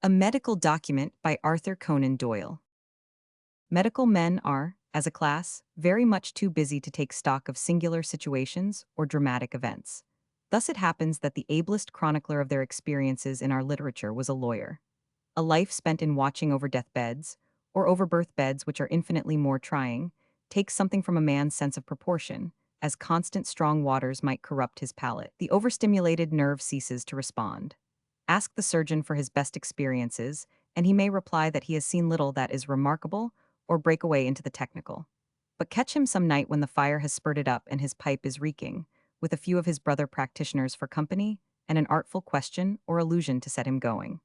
A medical document by Arthur Conan Doyle. Medical men are, as a class, very much too busy to take stock of singular situations or dramatic events. Thus it happens that the ablest chronicler of their experiences in our literature was a lawyer. A life spent in watching over deathbeds, or over birth beds which are infinitely more trying, takes something from a man's sense of proportion, as constant strong waters might corrupt his palate. The overstimulated nerve ceases to respond. Ask the surgeon for his best experiences, and he may reply that he has seen little that is remarkable or break away into the technical. But catch him some night when the fire has spurted up and his pipe is reeking, with a few of his brother practitioners for company and an artful question or allusion to set him going.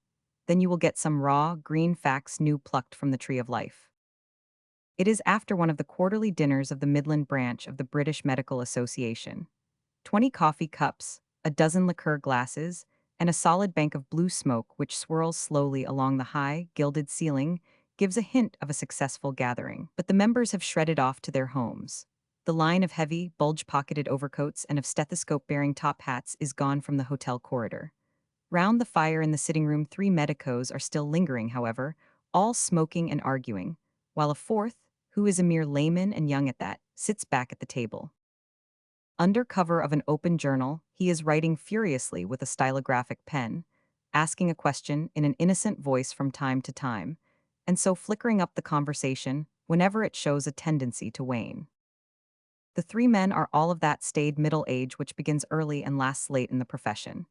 Then you will get some raw, green facts new plucked from the tree of life. It is after one of the quarterly dinners of the Midland branch of the British Medical Association. 20 coffee cups, a dozen liqueur glasses, and a solid bank of blue smoke which swirls slowly along the high, gilded ceiling gives a hint of a successful gathering. But the members have shredded off to their homes. The line of heavy, bulge-pocketed overcoats and of stethoscope-bearing top hats is gone from the hotel corridor. Round the fire in the sitting room, three medicos are still lingering, however, all smoking and arguing, while a fourth, who is a mere layman and young at that, sits back at the table. Under cover of an open journal, he is writing furiously with a stylographic pen, asking a question in an innocent voice from time to time, and so flickering up the conversation whenever it shows a tendency to wane. The three men are all of that staid middle age which begins early and lasts late in the profession.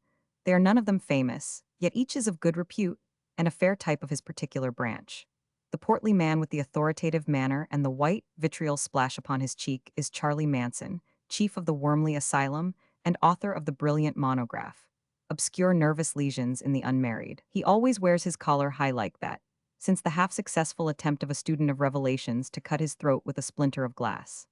They are none of them famous, yet each is of good repute and a fair type of his particular branch. The portly man with the authoritative manner and the white vitriol splash upon his cheek is Charlie Manson, chief of the Wormley Asylum and author of the brilliant monograph, Obscure Nervous Lesions in the Unmarried. He always wears his collar high like that, since the half-successful attempt of a student of Revelations to cut his throat with a splinter of glass.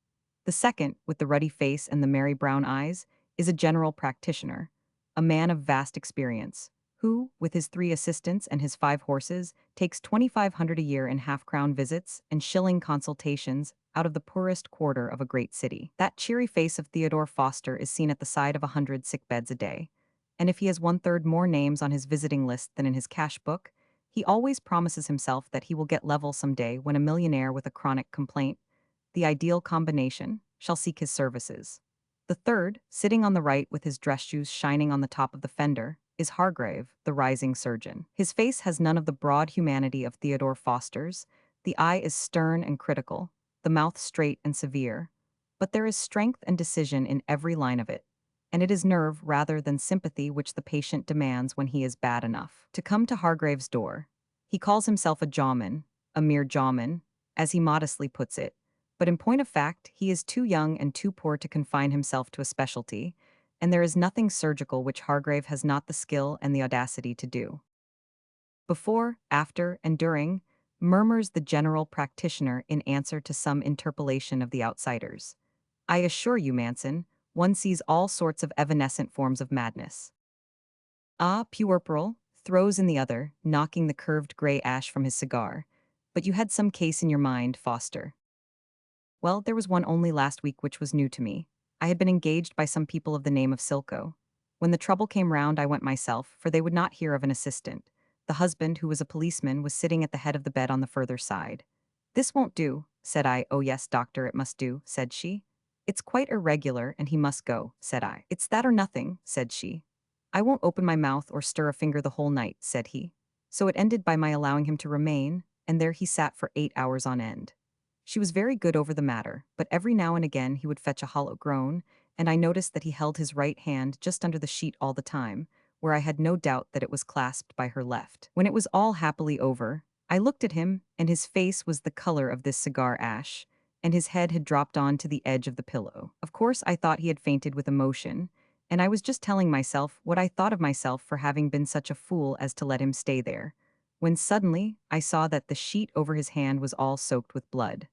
The second, with the ruddy face and the merry brown eyes, is a general practitioner, a man of vast experience, who, with his 3 assistants and his 5 horses, takes 2,500 a year in half-crown visits and shilling consultations out of the poorest quarter of a great city. That cheery face of Theodore Foster is seen at the side of 100 sick beds a day, and if he has 1/3 more names on his visiting list than in his cash book, he always promises himself that he will get level some day when a millionaire with a chronic complaint, the ideal combination, shall seek his services. The third, sitting on the right with his dress shoes shining on the top of the fender, is Hargrave, the rising surgeon. His face has none of the broad humanity of Theodore Foster's, the eye is stern and critical, the mouth straight and severe, but there is strength and decision in every line of it, and it is nerve rather than sympathy which the patient demands when he is bad enough to come to Hargrave's door. He calls himself a mere jawman, as he modestly puts it, but in point of fact, he is too young and too poor to confine himself to a specialty, and there is nothing surgical which Hargrave has not the skill and the audacity to do. Before, after, and during, murmurs the general practitioner in answer to some interpolation of the outsiders. I assure you, Manson, one sees all sorts of evanescent forms of madness. Ah, puerperal, throws in the other, knocking the curved gray ash from his cigar. But you had some case in your mind, Foster. Well, there was one only last week which was new to me. I had been engaged by some people of the name of Silko. When the trouble came round, I went myself, for they would not hear of an assistant. The husband, who was a policeman, was sitting at the head of the bed on the further side. This won't do, said I. Oh yes, doctor, it must do, said she. It's quite irregular, and he must go, said I. It's that or nothing, said she. I won't open my mouth or stir a finger the whole night, said he. So it ended by my allowing him to remain, and there he sat for 8 hours on end. She was very good over the matter, but every now and again he would fetch a hollow groan, and I noticed that he held his right hand just under the sheet all the time, where I had no doubt that it was clasped by her left. When it was all happily over, I looked at him, and his face was the color of this cigar ash, and his head had dropped on to the edge of the pillow. Of course, I thought he had fainted with emotion, and I was just telling myself what I thought of myself for having been such a fool as to let him stay there, when suddenly I saw that the sheet over his hand was all soaked with blood.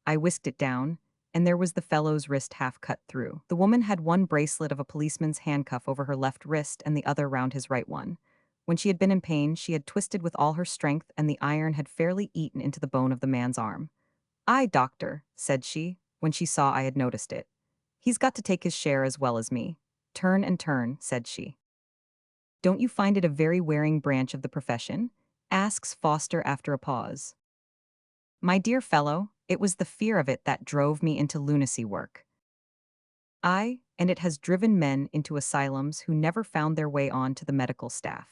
I whisked it down, and there was the fellow's wrist half cut through. The woman had one bracelet of a policeman's handcuff over her left wrist and the other round his right one. When she had been in pain, she had twisted with all her strength, and the iron had fairly eaten into the bone of the man's arm. "Aye, doctor," said she, when she saw I had noticed it. "He's got to take his share as well as me." "Turn and turn," said she. "Don't you find it a very wearing branch of the profession? asks Foster after a pause. My dear fellow, it was the fear of it that drove me into lunacy work. And it has driven men into asylums who never found their way on to the medical staff.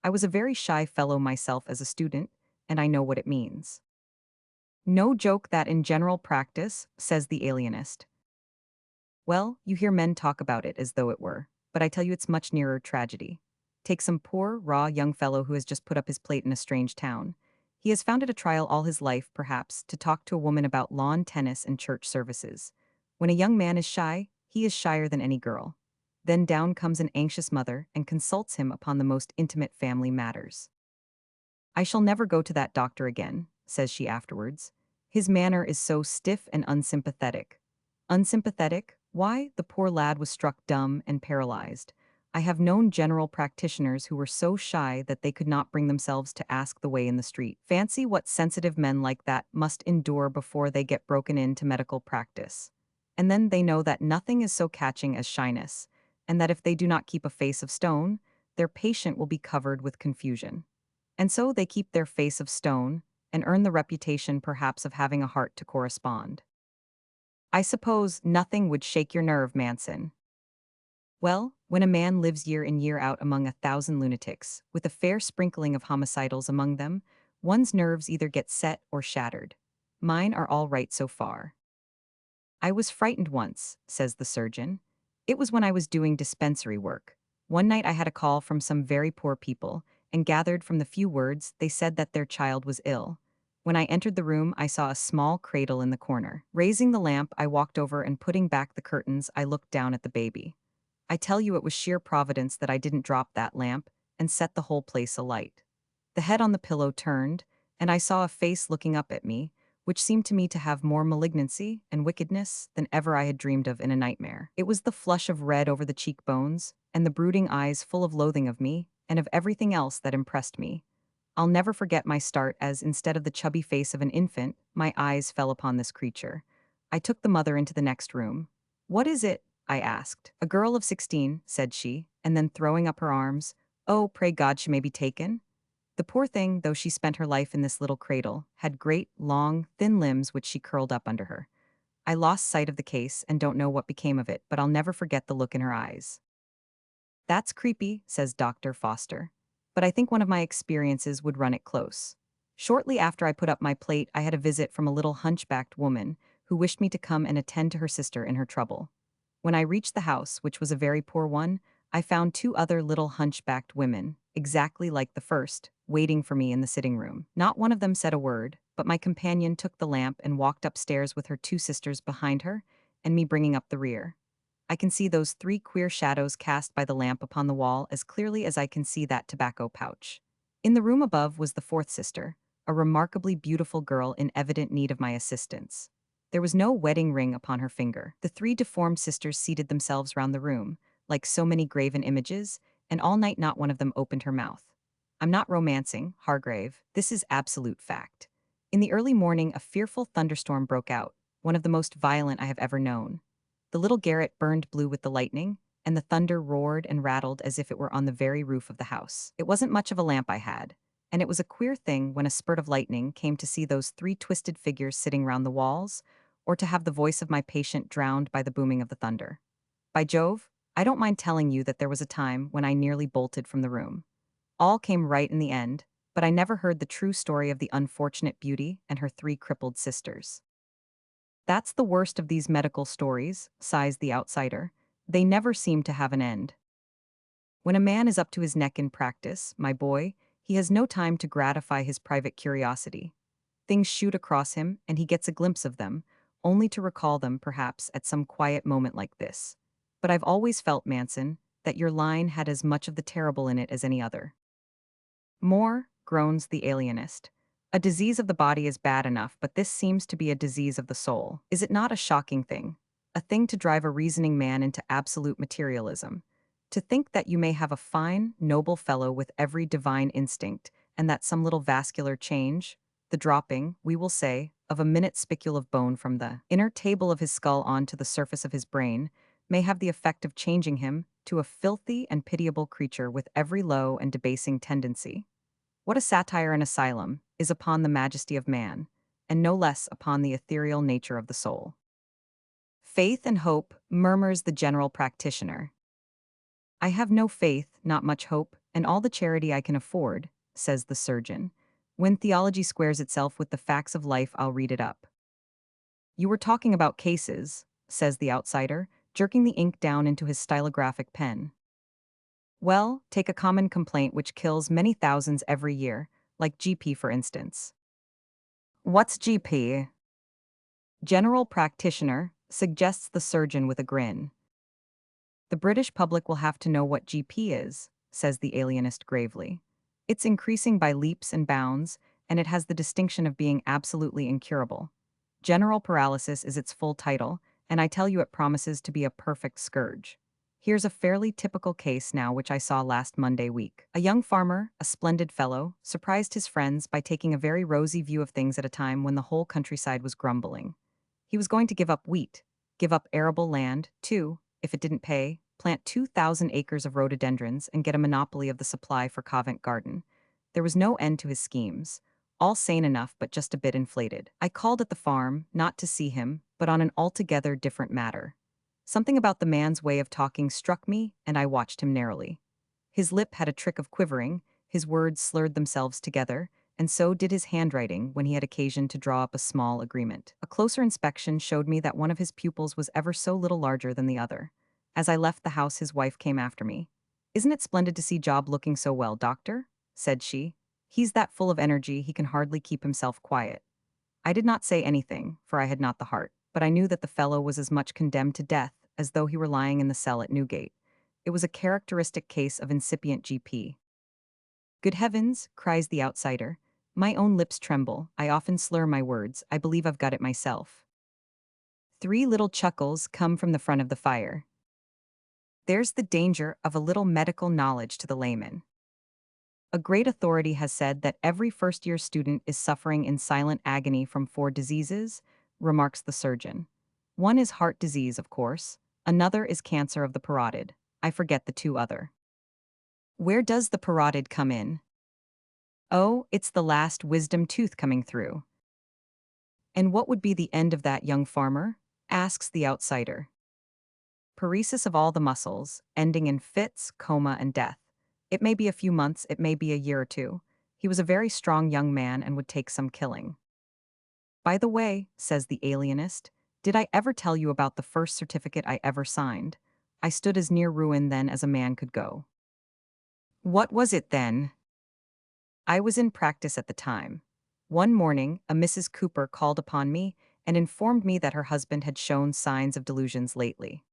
I was a very shy fellow myself as a student, and I know what it means. No joke that in general practice, says the alienist. Well, you hear men talk about it as though it were, but I tell you it's much nearer tragedy. Take some poor, raw young fellow who has just put up his plate in a strange town. He has found it a trial all his life, perhaps, to talk to a woman about lawn tennis and church services. When a young man is shy, he is shyer than any girl. Then down comes an anxious mother and consults him upon the most intimate family matters. I shall never go to that doctor again, says she afterwards. His manner is so stiff and unsympathetic. Unsympathetic? Why, the poor lad was struck dumb and paralyzed. I have known general practitioners who were so shy that they could not bring themselves to ask the way in the street. Fancy what sensitive men like that must endure before they get broken into medical practice. And then they know that nothing is so catching as shyness, and that if they do not keep a face of stone, their patient will be covered with confusion. And so they keep their face of stone, and earn the reputation perhaps of having a heart to correspond. I suppose nothing would shake your nerve, Manson. Well, when a man lives year in year out among 1,000 lunatics, with a fair sprinkling of homicidals among them, one's nerves either get set or shattered. Mine are all right so far. I was frightened once, says the surgeon. It was when I was doing dispensary work. One night I had a call from some very poor people, and gathered from the few words they said that their child was ill. When I entered the room, I saw a small cradle in the corner. Raising the lamp, I walked over and putting back the curtains, I looked down at the baby. I tell you it was sheer providence that I didn't drop that lamp and set the whole place alight. The head on the pillow turned, and I saw a face looking up at me, which seemed to me to have more malignancy and wickedness than ever I had dreamed of in a nightmare. It was the flush of red over the cheekbones, and the brooding eyes full of loathing of me, and of everything else that impressed me. I'll never forget my start as, instead of the chubby face of an infant, my eyes fell upon this creature. I took the mother into the next room. What is it? I asked. A girl of 16, said she, and then throwing up her arms, oh, pray God she may be taken. The poor thing, though she spent her life in this little cradle, had great, long, thin limbs which she curled up under her. I lost sight of the case and don't know what became of it, but I'll never forget the look in her eyes. That's creepy, says Dr. Foster. But I think one of my experiences would run it close. Shortly after I put up my plate, I had a visit from a little hunchbacked woman who wished me to come and attend to her sister in her trouble. When I reached the house, which was a very poor one, I found two other little hunchbacked women, exactly like the first, waiting for me in the sitting room. Not one of them said a word, but my companion took the lamp and walked upstairs with her two sisters behind her, and me bringing up the rear. I can see those three queer shadows cast by the lamp upon the wall as clearly as I can see that tobacco pouch. In the room above was the fourth sister, a remarkably beautiful girl in evident need of my assistance. There was no wedding ring upon her finger. The three deformed sisters seated themselves round the room, like so many graven images, and all night not one of them opened her mouth. I'm not romancing, Hargrave, this is absolute fact. In the early morning, a fearful thunderstorm broke out, one of the most violent I have ever known. The little garret burned blue with the lightning, and the thunder roared and rattled as if it were on the very roof of the house. It wasn't much of a lamp I had, and it was a queer thing when a spurt of lightning came to see those three twisted figures sitting round the walls, or to have the voice of my patient drowned by the booming of the thunder. By Jove, I don't mind telling you that there was a time when I nearly bolted from the room. All came right in the end, but I never heard the true story of the unfortunate beauty and her three crippled sisters. That's the worst of these medical stories, sighs the outsider. They never seem to have an end. When a man is up to his neck in practice, my boy, he has no time to gratify his private curiosity. Things shoot across him, and he gets a glimpse of them, only to recall them, perhaps, at some quiet moment like this. But I've always felt, Manson, that your line had as much of the terrible in it as any other. More, groans the alienist. A disease of the body is bad enough, but this seems to be a disease of the soul. Is it not a shocking thing? A thing to drive a reasoning man into absolute materialism. To think that you may have a fine, noble fellow with every divine instinct, and that some little vascular change, the dropping, we will say, of a minute spicule of bone from the inner table of his skull on to the surface of his brain, may have the effect of changing him to a filthy and pitiable creature with every low and debasing tendency. What a satire an asylum is upon the majesty of man, and no less upon the ethereal nature of the soul. Faith and hope, murmurs the general practitioner. I have no faith, not much hope, and all the charity I can afford, says the surgeon. When theology squares itself with the facts of life, I'll read it up. You were talking about cases, says the outsider, jerking the ink down into his stylographic pen. Well, take a common complaint which kills many thousands every year, like GP for instance. What's GP? General practitioner, suggests the surgeon with a grin. The British public will have to know what GP is, says the alienist gravely. It's increasing by leaps and bounds, and it has the distinction of being absolutely incurable. General paralysis is its full title, and I tell you it promises to be a perfect scourge. Here's a fairly typical case now which I saw last Monday week. A young farmer, a splendid fellow, surprised his friends by taking a very rosy view of things at a time when the whole countryside was grumbling. He was going to give up wheat, give up arable land, too, if it didn't pay, plant 2,000 acres of rhododendrons and get a monopoly of the supply for Covent Garden. There was no end to his schemes. All sane enough, but just a bit inflated. I called at the farm, not to see him, but on an altogether different matter. Something about the man's way of talking struck me, and I watched him narrowly. His lip had a trick of quivering, his words slurred themselves together, and so did his handwriting when he had occasion to draw up a small agreement. A closer inspection showed me that one of his pupils was ever so little larger than the other. As I left the house, his wife came after me. "Isn't it splendid to see Job looking so well, doctor?" said she. "He's that full of energy he can hardly keep himself quiet." I did not say anything, for I had not the heart, but I knew that the fellow was as much condemned to death as though he were lying in the cell at Newgate. It was a characteristic case of incipient GP. "Good heavens," cries the outsider. "My own lips tremble, I often slur my words, I believe I've got it myself." Three little chuckles come from the front of the fire. There's the danger of a little medical knowledge to the layman. A great authority has said that every first-year student is suffering in silent agony from 4 diseases, remarks the surgeon. One is heart disease, of course. Another is cancer of the parotid. I forget the 2 other. Where does the parotid come in? Oh, it's the last wisdom tooth coming through. And what would be the end of that, young farmer? Asks the outsider. Paresis of all the muscles, ending in fits, coma, and death. It may be a few months, it may be a year or two. He was a very strong young man and would take some killing. By the way, says the alienist, did I ever tell you about the first certificate I ever signed? I stood as near ruin then as a man could go. What was it then? I was in practice at the time. One morning, a Mrs. Cooper called upon me and informed me that her husband had shown signs of delusions lately.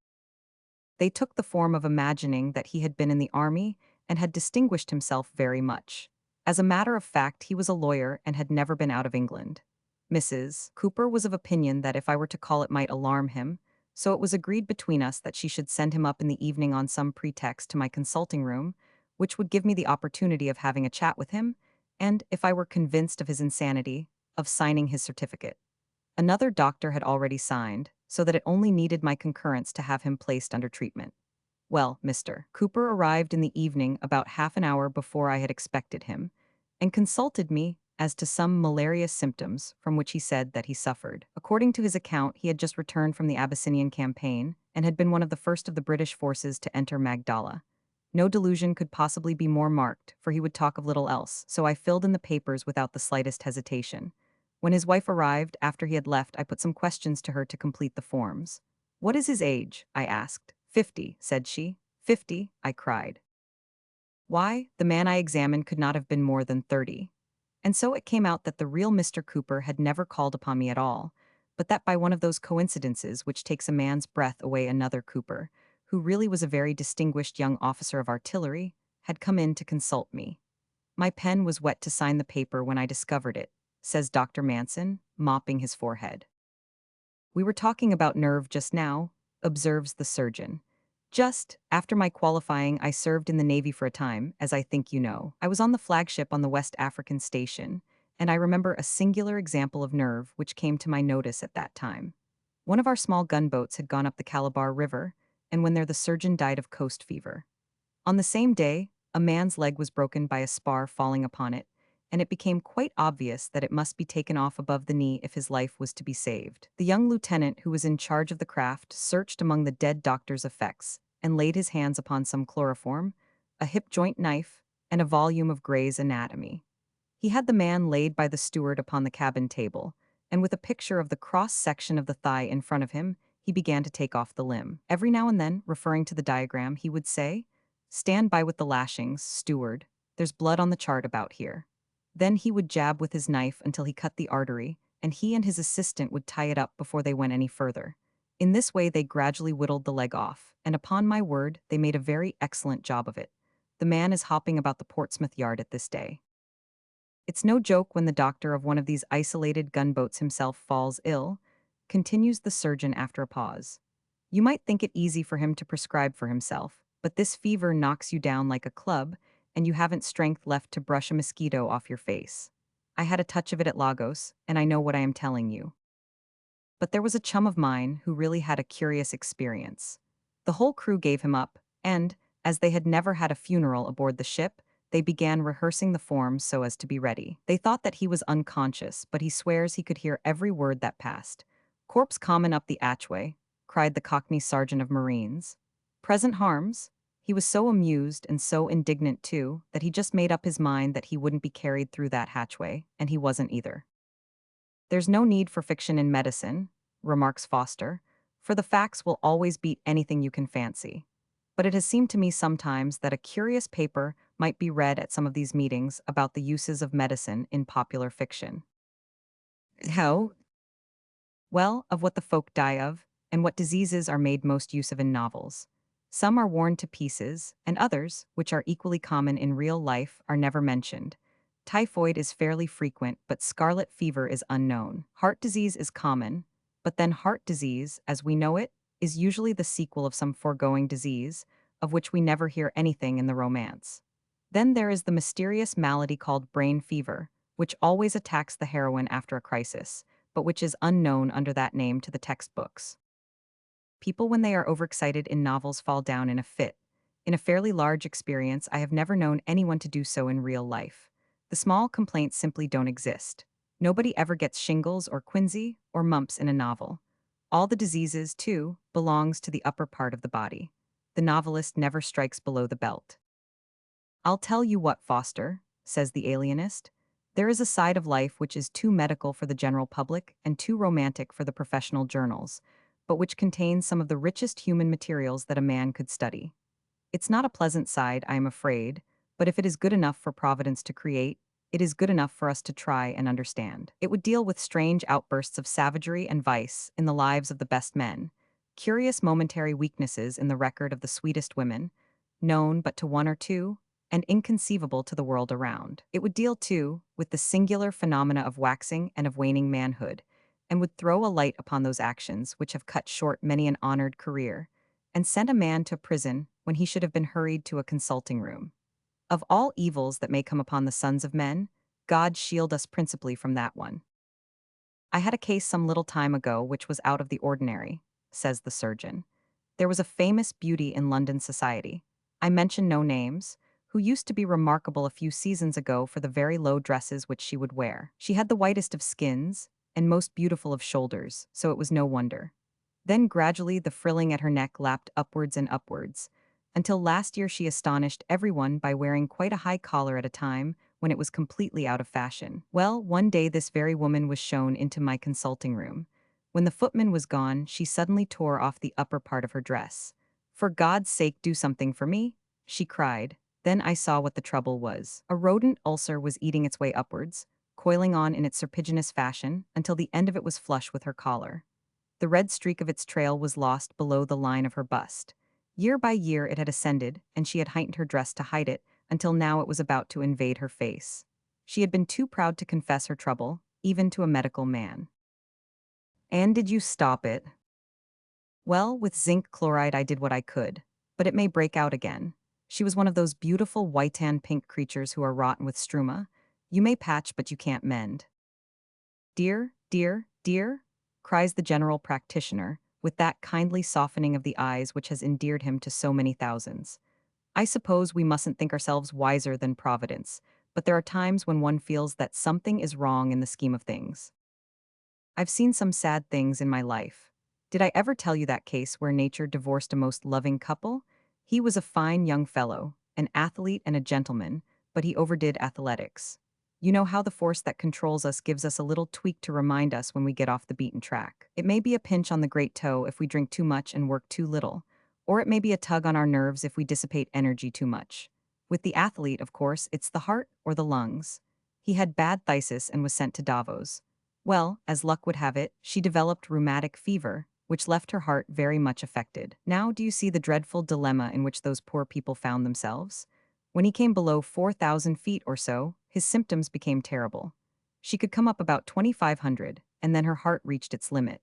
They took the form of imagining that he had been in the army and had distinguished himself very much. As a matter of fact, he was a lawyer and had never been out of England. Mrs. Cooper was of opinion that if I were to call it might alarm him, so it was agreed between us that she should send him up in the evening on some pretext to my consulting room, which would give me the opportunity of having a chat with him, and, if I were convinced of his insanity, of signing his certificate. Another doctor had already signed, so that it only needed my concurrence to have him placed under treatment. Well, Mr. Cooper arrived in the evening about half an hour before I had expected him, and consulted me as to some malarious symptoms from which he said that he suffered. According to his account, he had just returned from the Abyssinian campaign and had been one of the first of the British forces to enter Magdala. No delusion could possibly be more marked, for he would talk of little else, so I filled in the papers without the slightest hesitation. When his wife arrived, after he had left, I put some questions to her to complete the forms. "What is his age?" I asked. 50, said she. 50, I cried. Why, the man I examined could not have been more than 30. And so it came out that the real Mr. Cooper had never called upon me at all, but that by one of those coincidences which takes a man's breath away, another Cooper, who really was a very distinguished young officer of artillery, had come in to consult me. My pen was wet to sign the paper when I discovered it, says Dr. Manson, mopping his forehead. We were talking about nerve just now, observes the surgeon. Just after my qualifying, I served in the Navy for a time, as I think you know. I was on the flagship on the West African station, and I remember a singular example of nerve which came to my notice at that time. One of our small gunboats had gone up the Calabar River, and when there the surgeon died of coast fever. On the same day, a man's leg was broken by a spar falling upon it, and it became quite obvious that it must be taken off above the knee if his life was to be saved. The young lieutenant who was in charge of the craft searched among the dead doctor's effects and laid his hands upon some chloroform, a hip joint knife, and a volume of Gray's Anatomy. He had the man laid by the steward upon the cabin table, and with a picture of the cross-section of the thigh in front of him, he began to take off the limb. Every now and then, referring to the diagram, he would say, "Stand by with the lashings, steward. There's blood on the chart about here." Then he would jab with his knife until he cut the artery, and he and his assistant would tie it up before they went any further. In this way, they gradually whittled the leg off, and upon my word, they made a very excellent job of it. The man is hopping about the Portsmouth yard at this day. It's no joke when the doctor of one of these isolated gunboats himself falls ill, continues the surgeon after a pause. You might think it easy for him to prescribe for himself, but this fever knocks you down like a club, and you haven't strength left to brush a mosquito off your face. I had a touch of it at Lagos, and I know what I am telling you. But there was a chum of mine who really had a curious experience. The whole crew gave him up, and, as they had never had a funeral aboard the ship, they began rehearsing the forms so as to be ready. They thought that he was unconscious, but he swears he could hear every word that passed. "Corpse common up the hatchway," cried the Cockney sergeant of Marines. "Present harms?" He was so amused and so indignant too that he just made up his mind that he wouldn't be carried through that hatchway, and he wasn't either. "There's no need for fiction in medicine," remarks Foster, "for the facts will always beat anything you can fancy. But it has seemed to me sometimes that a curious paper might be read at some of these meetings about the uses of medicine in popular fiction." How? Well, of what the folk die of, and what diseases are made most use of in novels. Some are worn to pieces, and others, which are equally common in real life, are never mentioned. Typhoid is fairly frequent, but scarlet fever is unknown. Heart disease is common, but then heart disease, as we know it, is usually the sequel of some foregoing disease, of which we never hear anything in the romance. Then there is the mysterious malady called brain fever, which always attacks the heroine after a crisis, but which is unknown under that name to the textbooks. People, when they are overexcited in novels, fall down in a fit. In a fairly large experience, I have never known anyone to do so in real life. The small complaints simply don't exist. Nobody ever gets shingles or quinsy or mumps in a novel. All the diseases, too, belongs to the upper part of the body. The novelist never strikes below the belt. "I'll tell you what, Foster," says the alienist. "There is a side of life which is too medical for the general public and too romantic for the professional journals, but which contains some of the richest human materials that a man could study. It's not a pleasant side, I am afraid, but if it is good enough for Providence to create, it is good enough for us to try and understand. It would deal with strange outbursts of savagery and vice in the lives of the best men, curious momentary weaknesses in the record of the sweetest women, known but to one or two, and inconceivable to the world around. It would deal, too, with the singular phenomena of waxing and of waning manhood, and would throw a light upon those actions which have cut short many an honored career, and sent a man to prison when he should have been hurried to a consulting room. Of all evils that may come upon the sons of men, God shield us principally from that one. I had a case some little time ago which was out of the ordinary," says the surgeon. "There was a famous beauty in London society, I mention no names, who used to be remarkable a few seasons ago for the very low dresses which she would wear. She had the whitest of skins, and most beautiful of shoulders, so it was no wonder. Then gradually the frilling at her neck lapped upwards and upwards, until last year she astonished everyone by wearing quite a high collar at a time when it was completely out of fashion. Well, one day this very woman was shown into my consulting room. When the footman was gone, she suddenly tore off the upper part of her dress. 'For God's sake, do something for me,' she cried. Then I saw what the trouble was. A rodent ulcer was eating its way upwards, coiling on in its serpiginous fashion until the end of it was flush with her collar. The red streak of its trail was lost below the line of her bust. Year by year it had ascended, and she had heightened her dress to hide it, until now it was about to invade her face. She had been too proud to confess her trouble, even to a medical man." "And did you stop it?" "Well, with zinc chloride I did what I could, but it may break out again. She was one of those beautiful white-and-pink creatures who are rotten with struma. You may patch, but you can't mend." "Dear, dear, dear," cries the general practitioner, with that kindly softening of the eyes which has endeared him to so many thousands. "I suppose we mustn't think ourselves wiser than Providence, but there are times when one feels that something is wrong in the scheme of things. I've seen some sad things in my life. Did I ever tell you that case where nature divorced a most loving couple? He was a fine young fellow, an athlete and a gentleman, but he overdid athletics. You know how the force that controls us gives us a little tweak to remind us when we get off the beaten track. It may be a pinch on the great toe if we drink too much and work too little, or it may be a tug on our nerves if we dissipate energy too much. With the athlete, of course, it's the heart or the lungs. He had bad phthisis and was sent to Davos. Well, as luck would have it, she developed rheumatic fever, which left her heart very much affected. Now do you see the dreadful dilemma in which those poor people found themselves? When he came below 4,000 feet or so, his symptoms became terrible. She could come up about 2,500, and then her heart reached its limit.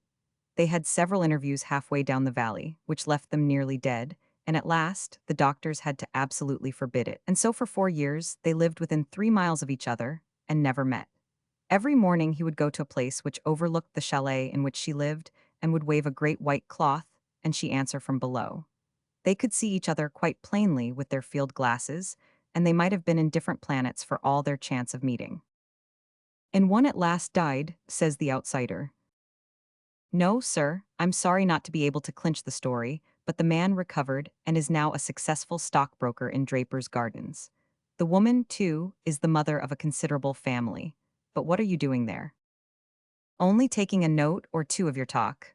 They had several interviews halfway down the valley, which left them nearly dead, and at last, the doctors had to absolutely forbid it. And so for 4 years, they lived within 3 miles of each other and never met. Every morning he would go to a place which overlooked the chalet in which she lived and would wave a great white cloth, and she answer from below. They could see each other quite plainly with their field glasses, and they might have been in different planets for all their chance of meeting. And one at last died, says the outsider. No, sir, I'm sorry not to be able to clinch the story, but the man recovered and is now a successful stockbroker in Draper's Gardens. The woman, too, is the mother of a considerable family. But what are you doing there? Only taking a note or two of your talk.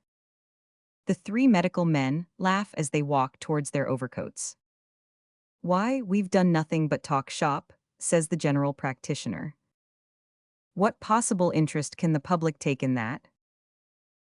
The three medical men laugh as they walk towards their overcoats. Why, we've done nothing but talk shop, says the general practitioner. What possible interest can the public take in that?